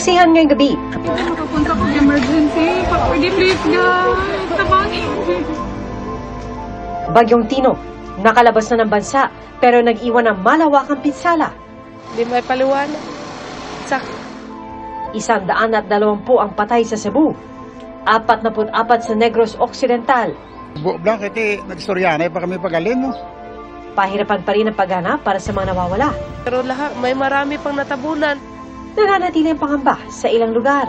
Saksihan ngayong gabi, Papunta ko emergency. Pwede please guys. Tabangin. Bagyong Tino, nakalabas na ng bansa pero nag-iwan ng malawakang pinsala. Hindi may paliwanag. 120 ang patay sa Cebu, 44 sa Negros Occidental. Bakit nagstoryana pa kami pagaling, no? Pahirapan pa rin ang paghanap para sa mga nawawala. Pero lahat, may marami pang natabunan. Nananatili ang pangamba sa ilang lugar.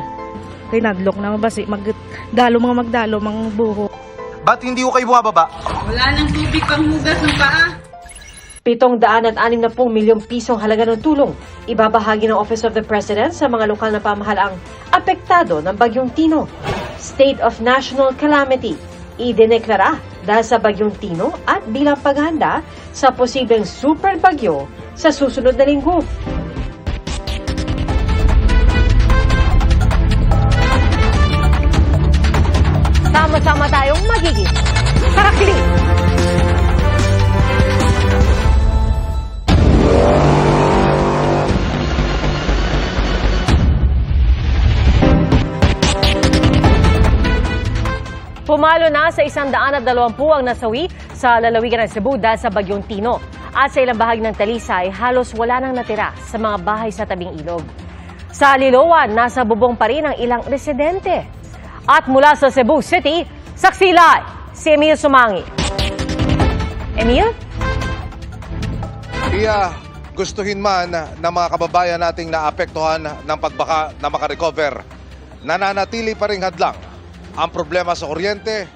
Kay nadlok na mabasi, magdalo mga buho. Ba't hindi ko kayo bumababa? Wala nang tubig pang hugas ng paa. 760 milyong pisong halaga ng tulong ibabahagi ng Office of the President sa mga lokal na pamahalaang apektado ng Bagyong Tino. State of National Calamity idineklara dahil sa Bagyong Tino at bilang paghahanda sa posibleng super bagyo sa susunod na linggo. Sama-sama tayong magiging karakili! Pumalo na sa 120 ang nasawi sa lalawigan ng Cebu dahil sa Bagyong Tino. At sa ilang bahagi ng Talisay, halos wala nang natira sa mga bahay sa tabing ilog. Sa Liloan, nasa bubong pa rin ang ilang residente. At mula sa Cebu City, saksi live si Emil Sumangi. Emil? Gustuhin man ng mga kababayan nating naapektuhan ng pagbaka na makarecover, nananatili pa ring hadlang ang problema sa kuryente,